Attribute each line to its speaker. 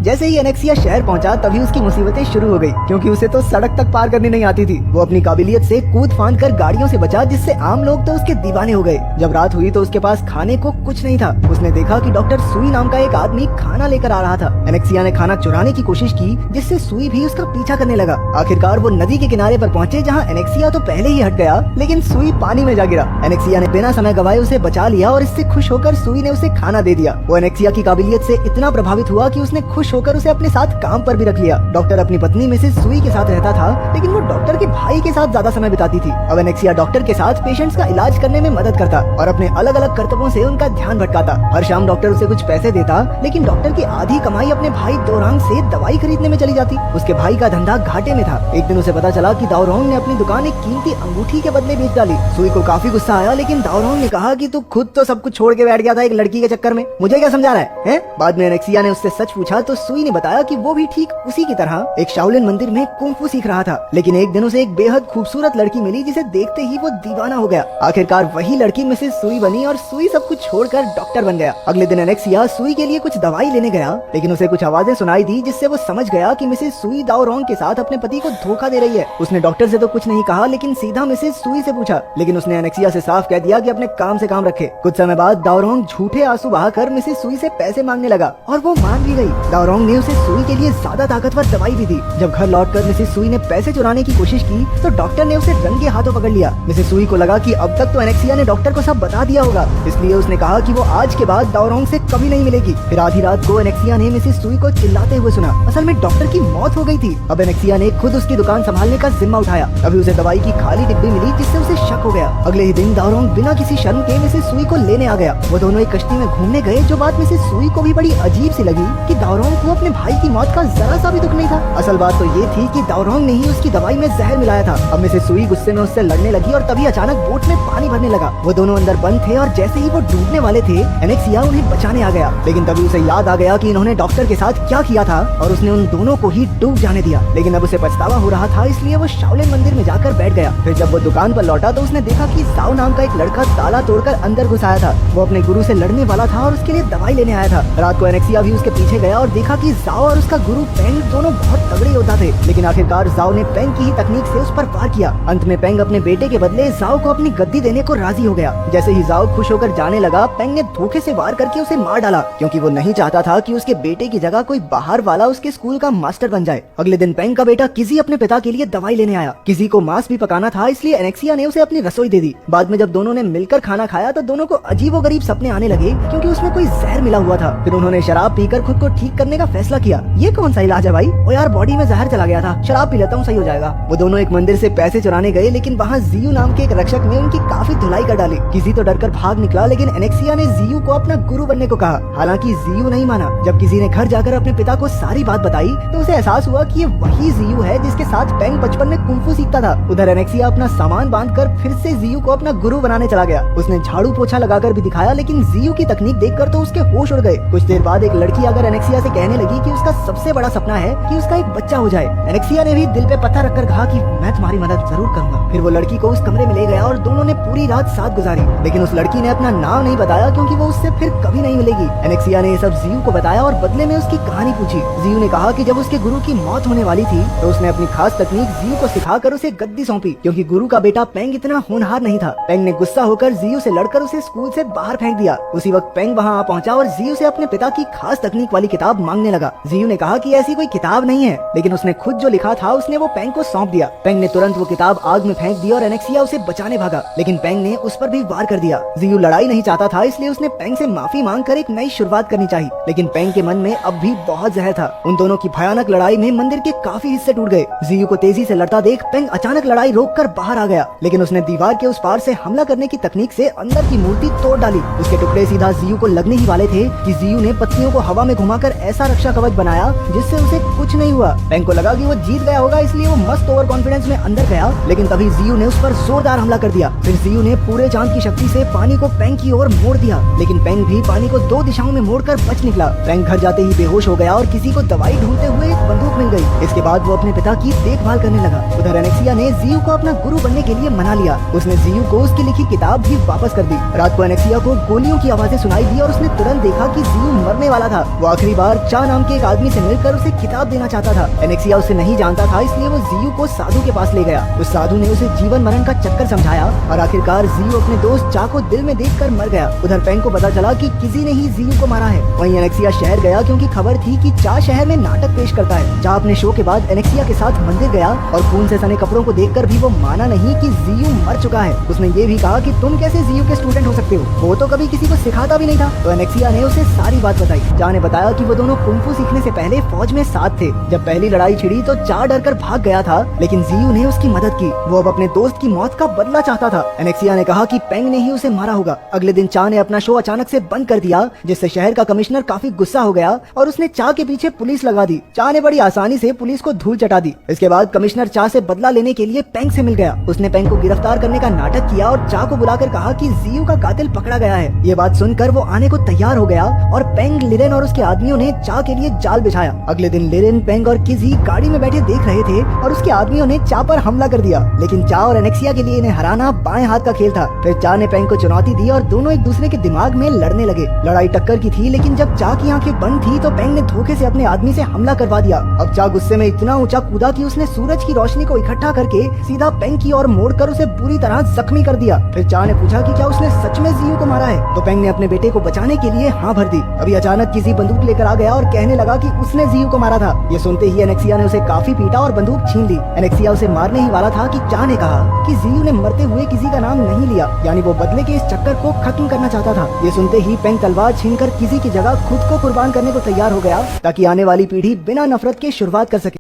Speaker 1: जैसे ही एनेक्सिया शहर पहुंचा तभी उसकी मुसीबतें शुरू हो गई, क्योंकि उसे तो सड़क तक पार करनी नहीं आती थी। वो अपनी काबिलियत से कूद फांद कर गाड़ियों से बचा, जिससे आम लोग तो उसके दीवाने हो गए। जब रात हुई तो उसके पास खाने को कुछ नहीं था। उसने देखा कि डॉक्टर सुई नाम का एक आदमी खाना लेकर आ रहा था। एनेक्सिया ने खाना चुराने की कोशिश की, जिससे सुई भी उसका पीछा करने लगा। आखिरकार वो नदी के किनारे पर पहुंचे, जहाँ एनेक्सिया तो पहले ही हट गया, लेकिन सुई पानी में जा गिरा। एनेक्सिया ने बिना समय गवाए उसे बचा लिया और इससे खुश होकर सुई ने उसे खाना दे दिया। वो एनेक्सिया की काबिलियत से इतना प्रभावित हुआ कि उसने खुश होकर उसे अपने साथ काम पर भी रख लिया। डॉक्टर अपनी पत्नी मिसेस सुई के साथ रहता था, लेकिन वो डॉक्टर के भाई के साथ ज्यादा समय बिताती थी। अब एनेक्सिया डॉक्टर के साथ पेशेंट्स का इलाज करने में मदद करता और अपने अलग अलग कर्तव्यों से उनका ध्यान भटकाता। हर शाम डॉक्टर उसे कुछ पैसे देता, लेकिन डॉक्टर की आधी कमाई अपने भाई दाओरोंग से दवाई खरीदने में चली जाती। उसके भाई का धंधा घाटे में था। एक दिन उसे पता चला कि दाओरोंग ने अपनी दुकान एक कीमती अंगूठी के बदले बेच डाली। सुई को काफी गुस्सा आया, लेकिन दाओरोंग ने कहा कि तू खुद तो सब कुछ छोड़ के बैठ गया था एक लड़की के चक्कर में, मुझे क्या समझा रहा है? बाद में एनेक्सिया ने उससे सच पूछा तो सुई ने बताया कि वो भी ठीक उसी की तरह एक शाओलिन मंदिर में कुंफू सीख रहा था, लेकिन एक दिन उसे एक बेहद खूबसूरत लड़की मिली, जिसे देखते ही वो दीवाना हो गया। आखिरकार वही लड़की मिसेस सुई बनी और सुई सब कुछ छोड़कर डॉक्टर बन गया। अगले दिन एनेक्सिया सुई के लिए कुछ दवाई लेने गया, लेकिन उसे कुछ आवाजें सुनाई दी, जिससे वो समझ गया कि मिसेस सुई दाओरोंग के साथ अपने पति को धोखा दे रही है। उसने डॉक्टर से तो कुछ नहीं कहा, लेकिन सीधा मिसेस सुई से पूछा, लेकिन उसने एनेक्सिया से साफ कह दिया कि अपने काम से काम रखे। कुछ समय बाद दाओरोंग झूठे आंसू बहाकर मिसेस सुई से पैसे मांगने लगा और वो मान भी गई। दाओरोंग ने उसे सुई के लिए ज्यादा ताकतवर दवाई भी दी। जब घर लौटकर मिसेस सुई ने पैसे चुराने की कोशिश की तो डॉक्टर ने उसे रंगे हाथों पकड़ लिया। मिसेस सुई को लगा कि अब तक तो एनेक्सिया ने डॉक्टर को सब बता दिया होगा, इसलिए उसने कहा कि वो आज के बाद दाओरोंग से कभी नहीं मिलेगी। फिर आधी रात को एनेक्सिया ने मिसेस सुई को चिल्लाते हुए सुना। असल में डॉक्टर की मौत हो गई थी। अब एनेक्सिया ने खुद उसकी दुकान संभालने का जिम्मा उठाया। अभी उसे दवाई की खाली डिब्बी मिली, जिससे उसे शक हो गया। अगले ही दिन दाओरोंग बिना किसी शर्म के मिसेस सुई को लेने आ गया। वो दोनों एक कश्ती में घूमने गए, जो बात मिसेस सुई को भी बड़ी अजीब सी लगी कि दाओरोंग को अपने भाई की मौत का जरा सा भी दुख नहीं था। असल बात तो ये थी कि दाओरोंग ने ही उसकी दवाई में जहर मिलाया था। अब मिसेस सुई गुस्से में उससे लड़ने लगी और तभी अचानक बोट में पानी भरने लगा। वो दोनों अंदर बंद थे और जैसे ही वो डूबने वाले थे, एनेक्सिया उन्हें बचाने आ गया। लेकिन तभी उसे याद आ गया कि इन्होंने डॉक्टर के साथ क्या किया था और उसने उन दोनों को ही डूब जाने दिया। लेकिन अब उसे पछतावा हो रहा था, इसलिए वो शाओलिन मंदिर में जाकर बैठ गया। फिर जब वो दुकान पर लौटा तो उसने देखा कि जाओ नाम का एक लड़का ताला तोड़कर अंदर घुस आया था। वो अपने गुरु से लड़ने वाला था और उसके लिए दवाई लेने आया था। रात को एनेक्सिया भी उसके पीछे गया और देखा कि जाओ और उसका गुरु पेंग दोनों बहुत तगड़े योद्धा थे। लेकिन आखिरकार जाओ ने पेंग की ही तकनीक से उस पर वार किया। अंत में पेंग अपने बेटे के बदले जाओ को अपनी गद्दी देने को राजी हो गया। जैसे ही जाओ खुश होकर जाने लगा, पेंग ने धोखे से वार करके उसे मार डाला, क्योंकि वो नहीं चाहता था कि उसके बेटे की जगह कोई बाहर वाला उसके स्कूल का मास्टर बन जाए। अगले दिन पेंग का बेटा किजी अपने पिता के लिए दवाई लेने आया। किजी को मांस भी पकाना था, इसलिए एनेक्सिया ने उसे अपनी रसोई दे दी। बाद में जब दोनों ने मिलकर खाना खाया तो दोनों को अजीबोगरीब सपने आने लगे, क्योंकि उसमें कोई जहर मिला हुआ था। फिर उन्होंने शराब पीकर खुद को ठीक करने का फैसला किया। ये कौन सा इलाज है भाई? ओ यार, बॉडी में जहर चला गया था, शराब पी लेता हूँ, सही हो जाएगा। वो दोनों एक मंदिर से पैसे चुराने गए, लेकिन वहाँ जियू नाम के एक रक्षक ने उनकी काफी धुलाई कर डाली। किसी तो डरकर भाग निकला, लेकिन एनेक्सिया ने जियू को अपना गुरु बनने को कहा। हालांकि जियू नहीं माना। जब किसी ने घर जाकर अपने पिता को सारी बात बताई तो उसे एहसास हुआ कि ये वही जियू है जिसके साथ पेंग बचपन में कुंफू सीखता था। उधर एनेक्सिया अपना सामान बांधकर फिर से जियू को अपना गुरु बनाने चला गया। उसने झाड़ू पोछा लगाकर भी दिखाया, लेकिन जियू की तकनीक देखकर तो उसके होश उड़ गए। कुछ देर बाद एक लड़की आकर एनेक्सिया से कहने लगी कि उसका सबसे बड़ा सपना है कि उसका एक बच्चा हो जाए। एनेक्सिया ने भी दिल पे पत्थर रखकर कहा कि मैं तुम्हारी मदद जरूर करूंगा। फिर वो लड़की को उस कमरे में ले गया और दोनों ने पूरी रात साथ गुजारी। लेकिन उस लड़की ने अपना नाम नहीं बताया, क्योंकि वो उससे फिर कभी नहीं मिलेगी। एनेक्सिया ने ये सब जियू को बताया और बदले में उसकी कहानी पूछी। जियू ने कहा कि जब उसके गुरु की मौत होने वाली थी तो उसने अपनी खास तकनीक जियू को सिखाकर उसे गद्दी सौंपी, क्योंकि गुरु का बेटा पेंग इतना होनहार नहीं था। पेंग ने गुस्सा होकर जियू से लड़कर उसे स्कूल से बाहर फेंक दिया। उसी वक्त पेंग वहाँ आ पहुंचा और जियू से अपने पिता की खास तकनीक वाली किताब मांगने लगा। जियू ने कहा कि ऐसी कोई किताब नहीं है, लेकिन उसने खुद जो लिखा था उसने वो पेंग को सौंप दिया। पेंग ने तुरंत वो किताब आग में फेंक दी और एनेक्सिया उसे बचाने भागा, लेकिन पेंग ने उस पर भी वार कर दिया। जियू लड़ाई नहीं चाहता था, इसलिए उसने पेंग से माफी मांगकर एक नई शुरुआत करनी चाहिए, लेकिन पेंग के मन में अब भी बहुत जहर था। उन दोनों की भयानक लड़ाई में मंदिर के काफी हिस्से टूट गए। जियू को तेजी से लड़ता देख पेंग अचानक लड़ाई रोककर बाहर आ गया, लेकिन उसने दीवार के उस पार से हमला करने की तकनीक से अंदर की मूर्ति तोड़ डाली। उसके टुकड़े सीधा जियू को लगने ही वाले थे कि जियू ने पत्तियों को हवा में घुमाकर ऐसा रक्षा कवच बनाया जिससे उसे कुछ नहीं हुआ। पेंग को लगा कि वो जीत गया होगा, इसलिए वो मस्त ओवर कॉन्फिडेंस में अंदर गया, लेकिन तभी जियू ने उस पर जोरदार हमला कर दिया। फिर जियू ने पूरे चांद की शक्ति से पानी को पेंग की ओर मोड़ दिया, लेकिन लेकिन पेंग भी पानी को 2 दिशाओं में मोड़कर बच निकला। पेंग घर जाते ही बेहोश हो गया और किसी को दवाई ढूंढते हुए एक बंदूक मिल गई। इसके बाद वो अपने पिता की देखभाल करने लगा। उधर एनेक्सिया ने जियू को अपना गुरु बनने के लिए मना लिया। उसने जियू को उसकी लिखी किताब भी वापस कर दी। रात को एनेक्सिया को गोलियों की आवाजें सुनाई दी और उसने तुरंत देखा कि जियू मरने वाला था। वो आखिरी बार चा नाम के एक आदमी से मिलकर उसे किताब देना चाहता था। एनेक्सिया उसे नहीं जानता था, इसलिए वो जियू को साधु के पास ले गया। उस साधु ने उसे जीवन मरण का चक्कर समझाया और आखिरकार जियू अपने दोस्त चा को दिल में देखकर मर गया। उधर पेंग को पता चला कि किसी ने ही जियू को मारा है। वहीं एनेक्सिया शहर गया क्योंकि खबर थी कि चा शहर में नाटक पेश करता है। चा अपने शो के बाद एनेक्सिया के साथ मंदिर गया और खून से सने कपड़ों को देखकर भी वो माना नहीं कि जियू मर चुका है। उसने ये भी कहा कि तुम कैसे जियू के स्टूडेंट हो सकते हो, वो तो कभी किसी को सिखाता भी नहीं था। तो एनेक्सिया ने उसे सारी बात बताई। चा ने बताया कि वो दोनों कुंफू सीखने से पहले फौज में साथ थे। जब पहली लड़ाई छिड़ी तो चा डरकर भाग गया था, लेकिन जियू ने उसकी मदद की। वो अब अपने दोस्त की मौत का बदला चाहता था। एनेक्सिया ने कहा कि पेंग ने ही उसे मारा होगा। अगले दिन चा ने अपना शो अचानक से बंद कर दिया, जिससे शहर का कमिश्नर काफी गुस्सा हो गया और उसने चा के पीछे पुलिस लगा दी। चा ने बड़ी आसानी से पुलिस को धूल चटा दी। इसके बाद कमिश्नर चा से बदला लेने के लिए पेंग से मिल गया। उसने पेंग को गिरफ्तार करने का नाटक किया और चा को बुलाकर कहा कि जियू का कातिल पकड़ा गया है। ये बात सुनकर वो आने को तैयार हो गया और पेंग, लिरेन और उसके आदमियों ने चा के लिए जाल बिछाया। अगले दिन लिरेन, पेंग और किजी गाड़ी में बैठे देख रहे थे और उसके आदमियों ने चा पर हमला कर दिया। लेकिन चा और एनेक्सिया के लिए इन्हें हराना बाएं हाथ का खेल था। फिर चा ने पेंग को चुनौती दी और दोनों एक दूसरे के दिमाग में लड़ने लगे। लड़ाई टक्कर की थी, लेकिन जब चा की आंखें बंद थी तो पेंग ने धोखे से अपने आदमी से हमला करवा दिया। अब चा गुस्से में इतना ऊंचा कूदा कि उसने सूरज की रोशनी को इकट्ठा करके सीधा पेंग की ओर मोड़कर उसे बुरी तरह जख्मी कर दिया। फिर चा ने पूछा कि क्या उसने सच में जियू को मारा है, तो पेंग ने अपने बेटे को बचाने के लिए हाँ भर दी। अभी अचानक किसी बंदूक लेकर आ गया और कहने लगा कि उसने जियू को मारा था। ये सुनते ही एनेक्सिया ने उसे काफी पीटा और बंदूक छीन ली। एनेक्सिया उसे मारने ही वाला था कि चा ने कहा कि जियू ने मरते हुए किसी का नाम नहीं लिया, यानी वो बदले के इस चक्कर को खत्म करना चाहता था। ये सुनते ही पेंग तलवार छीनकर किसी की जगह खुद को कुर्बान करने को तैयार हो गया, ताकि आने वाली पीढ़ी बिना नफरत के शुरुआत कर सके।